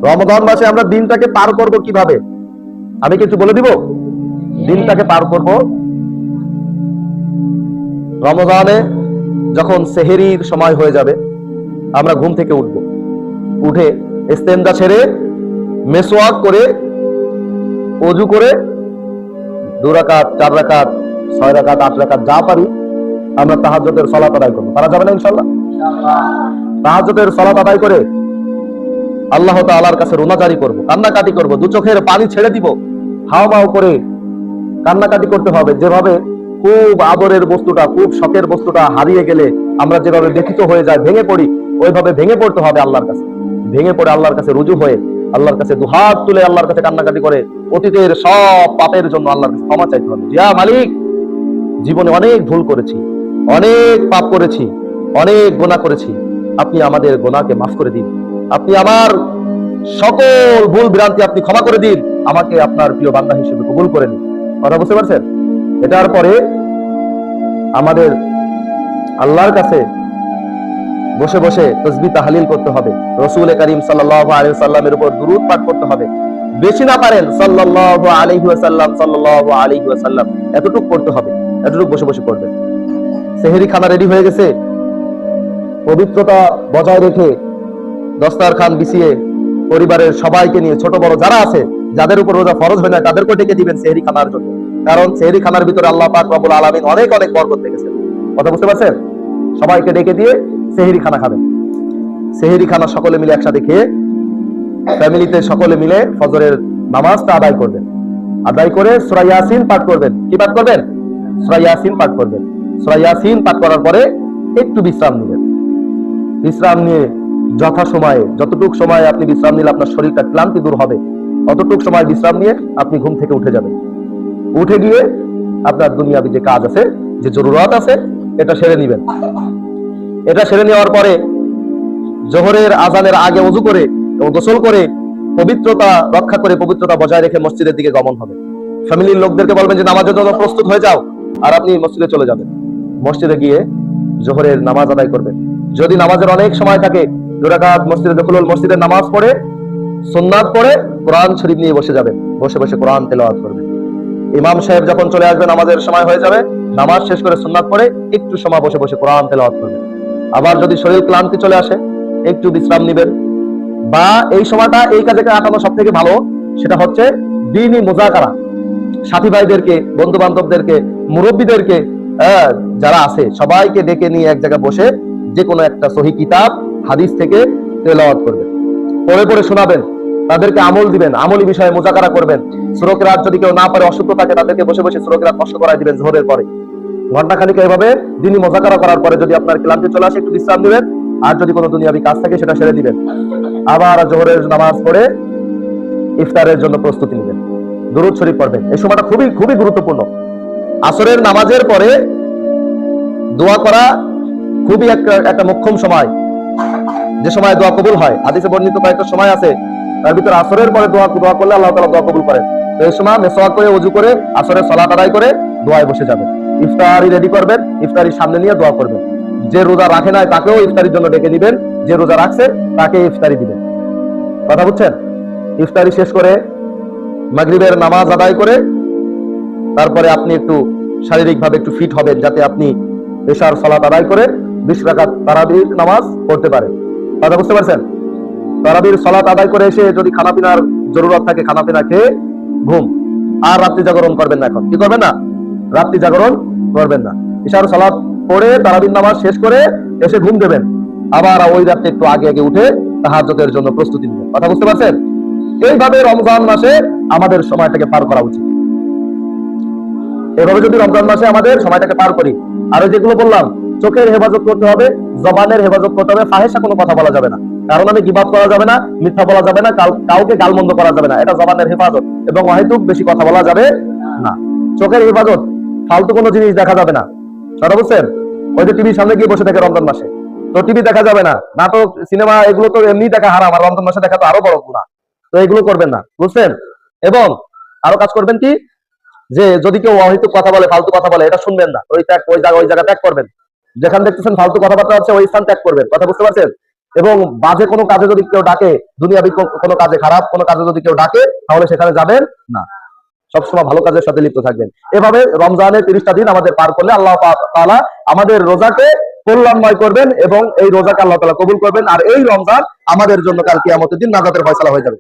রমজান মাসে আমরা দিনটাকে পার করব কিভাবে, আমি কিছু বলে দিব। দিনটাকে পার করব রমজানে যখন সেহেরির সময় হয়ে যাবে, আমরা ঘুম থেকে উঠব, উঠে ইস্তেঞ্জা ছেড়ে মেসওয়াক করে ওযু করে 2 রাকাত 4 রাকাত 6 রাকাত 8 রাকাত যা পারি আমরা তাহাজ্জুদের সালাত আদায় করব। পারা যাবে না ইনশাআল্লাহ? তাহাজ্জুদের সালাত আদায় করে আল্লাহ তাআলার কাছে রোনাজারি করব, কান্নাকাটি করব, দু চোখের পানি ছেড়ে দিব, হাওমাও করে কান্নাকাটি করতে হবে। যেভাবে খুব আদরের বস্তুটা, খুব শখের বস্তুটা হারিয়ে গেলে আমরা যেভাবে ব্যথিত হয়ে যায়, ভেঙে পড়ি, ওইভাবে ভেঙে পড়তে হবে আল্লাহর কাছে। ভেঙে পড়ে আল্লাহর কাছে রুজু হয়ে আল্লাহর কাছে দুহাত তুলে আল্লাহর কাছে কান্নাকাটি করে অতীতের সব পাপের জন্য আল্লাহর কাছে ক্ষমা চাইতে হবে। ইয়া মালিক, জীবনে অনেক ভুল করেছি, অনেক পাপ করেছি, অনেক গুনাহ করেছি, আপনি আমাদের গুনাহকে মাফ করে দিন, আপনি আমার সকল ভুল ভ্রান্তি আপনি ক্ষমা করে দিন, আমাকে আপনার প্রিয় বান্দা হিসেবে কবুল করে নিন। কথা বুঝতে পারছেন? এটার পরে আমাদের আল্লাহর কাছে বসে বসে তাসবিহ তাহলিল করতে হবে, রাসূল করিম সাল্লাল্লাহু আলাইহি ওয়াসাল্লামের উপর দুরূদ পাঠ করতে হবে। বেশি না পারেন সাল্লাল্লাহু আলাইহি ওয়াসাল্লাম সাল্লাল্লাহু আলাইহি ওয়াসাল্লাম এতটুকু করতে হবে, এতটুকু বসে বসে করবেন। সেহরি খানা রেডি হয়ে গেছে, পবিত্রতা বজায় রেখে দস্তারখান বিছিয়ে পরিবারের সবাইকে নিয়ে, ছোট বড় যারা আছে, যাদের উপর রোজা ফরজ হয় না তাদেরকে ডেকে দিবেন সেহরি খানার জন্য। কারণ সেহরি খানার ভিতরে আল্লাহ পাক রব্বুল আলামিন অনেক অনেক বরকত রেখেছেন। কথা বুঝতে পারছেন? সবাইকে ডেকে দিয়ে সেহরি খানা খাবেন। সেহরি খানা সকলে মিলে একসাথে খেয়ে ফ্যামিলিতে সকলে মিলে ফজরের নামাজটা আদায় করবেন। আদায় করে সূরা ইয়াসিন পাঠ করবেন। কি পাঠ করবেন? সূরা ইয়াসিন পাঠ করবেন। সূরা ইয়াসিন পাঠ করার পরে একটু বিশ্রাম নেবেন। বিশ্রাম নিয়ে যথাসময়ে, যতটুক সময় আপনি বিশ্রাম নিলে আপনার শরীরটা ক্লান্তি দূর হবে, অতটুক সময় বিশ্রাম নিয়ে আপনি ঘুম থেকে উঠে যাবেন। উঠে গিয়ে আপনার দুনিয়াবি যে কাজ আছে, যে জরুরত আছে, এটা সেরে নেবেন। এটা সেরে নেওয়ার পরে জোহরের আজানের আগে ওযু করে এবং গোসল করে পবিত্রতা রক্ষা করে, পবিত্রতা বজায় রেখে মসজিদের দিকে গমন হবে। ফ্যামিলির লোকদেরকে বলবেন যে নামাজের জন্য প্রস্তুত হয়ে যাও, আর আপনি মসজিদে চলে যাবেন। মসজিদে গিয়ে জোহরের নামাজ আদায় করবেন। যদি নামাজের অনেক সময় থাকে, 2 রাকাত মসজিদে দখলুল মসজিদের নামাজ পড়ে সুন্নাত পড়ে কোরআন শরীফ নিয়ে বসে যাবেন, বসে বসে কোরআন তেলাওয়াত করবেন। ইমাম সাহেব যখন চলে আসবে, নামাজের সময় হয়ে যাবে, নামাজ শেষ করে সুন্নাত পড়ে একটু সময় বসে বসে কোরআন তেলাওয়াত করবেন। আবার যদি শরীর ক্লান্তি চলে আসে, একটু বিশ্রাম নেবেন। বা এই সময়টা এই কাজে কাটানো সব থেকে ভালো, সেটা হচ্ছে দ্বীনি মুযাকারা। সাথী ভাইদেরকে, বন্ধু বান্ধবদেরকে, মুরব্বীদেরকে, যারা আছে সবাইকে ডেকে নিয়ে এক জায়গায় বসে যে কোনো একটা সহিহ কিতাব হাদিস থেকে তেলাওয়াত করবেন, পড়ে পড়ে শোনাবেন, তাদেরকে আমল দিবেন, আমলি বিষয়ে মুযাকারা করবেন। সূরা কিরাত যদি কেউ না পারে, অসুস্থ থাকে, তাদেরকে বসে বসে সূরা কিরাত কষ্ট করায় দিবেন জোহরের পরে। ঘন্টা খানিক এভাবে দ্বীনি মুযাকারা করার পরে যদি আপনার ক্লান্তি চলে আসে, একটু বিশ্রাম নেবেন। আর যদি কোনো দুনিয়াবি কাজ থাকে সেটা সেরে দিবেন। আবার জোহরের নামাজ পড়ে ইফতারের জন্য প্রস্তুতি নেবেন, দুরূদ শরীফ পড়বেন। এই সময়টা খুবই খুবই গুরুত্বপূর্ণ। আসরের নামাজের পরে দোয়া করা খুবই একটা মোক্ষম সময়, যে সময় দোয়া কবুল হয়। হাদিসে বর্ণিত কয়েকটা সময় আছে, তার ভিতরে আসরের পরে দোয়া করলে আল্লাহ তাআলা দোয়া কবুল করেন। তো এই সময় মেসওয়াক করে ওযু করে আসরের সালাত আদায় করে দোয়ায় বসে যাবেন। ইফতারি রেডি করবেন, ইফতারি সামনে নিয়ে দোয়া করবেন। যে রোজা রাখে নাই তাকেও ইফতারির জন্য ডেকে দিবেন, যে রোজা রাখছে তাকে ইফতারি দিবেন। কথা বুঝছেন? ইফতারি শেষ করে মাগরিবের নামাজ আদায় করে তারপরে আপনি একটু শারীরিকভাবে একটু ফিট হবেন, যাতে আপনি এশার সালাত আদায় করে 20 রাকাত তারাবির নামাজ পড়তে পারেন। কথা বুঝতে পারছেন? তারাবির সালাত আদায় করে এসে যদি খানাপিনার জরুরত থাকে, খানাপিনা খেয়ে ঘুম। আর রাত্রি জাগরণ করবেন না। এখন কি করবেন না? রাত্রি জাগরণ করবেন না। এশার সালাত পড়ে তারাবির নামাজ শেষ করে এসে ঘুম দেবেন। আবার ওই রাতে একটু আগে আগে উঠে তাহাজ্জুদের জন্য প্রস্তুতি নেবেন। কথা বুঝতে পারছেন? এইভাবে রমজান মাসে আমাদের সময়টাকে পার করা উচিত। এভাবে যদি রমজান মাসে আমাদের সময়টাকে পার করি, আরো যেগুলো বললাম, চোখের হেফাজত করতে হবে, জবানের হেফাজত করতে হবে, ফাহেসা কোনো কথা বলা যাবে না, কারণ আমি গীবাত করা যাবে না, মিথ্যা বলা যাবে না, কাউকে গালমন্দ করা যাবে না, এটা জবানের হেফাজত। এবং অহেতুক বেশি কথা বলা যাবে না। চোখের হেফাজত, ফালতু কোনো জিনিস দেখা যাবে না। কথা বুঝছেন? ওই যে টিভির সামনে গিয়ে বসে থাকে রমজান মাসে, তো টিভি দেখা যাবে না, নাটক সিনেমা এগুলো তো এমনি দেখা হারাম, আর রমজান মাসে দেখা তো আরো বড় গুনাহ। তো এগুলো করবেন না, বুঝছেন? এবং আরো কাজ করবেন কি, যে যদি কেউ অহেতুক কথা বলে, ফালতু কথা বলে, এটা শুনবেন না, ওই জায়গা ত্যাগ করবেন। যেখানে দেখতেছেন ফালতু কথাবার্তা হচ্ছে, ওই স্থান ত্যাগ করবেন। কথা বুঝতে পারছেন? এবং বাজে কোনো কাজে যদি কেউ ডাকে, দুনিয়াবি কোনো কাজে, খারাপ কোনো কাজে যদি কেউ ডাকে, তাহলে সেখানে যাবেন না, সবসময় ভালো কাজের সাথে লিপ্ত থাকবেন। এভাবে রমজানের 30টা দিন আমাদের পার করলে আল্লাহ তাআলা আমাদের রোজাকে কল্যাণময় করবেন এবং এই রোজাকে আল্লাহ তাআলা কবুল করবেন। আর এই রমজান আমাদের জন্য কাল কিয়ামতের দিন নাজাতের ফয়সালা হয়ে যাবে।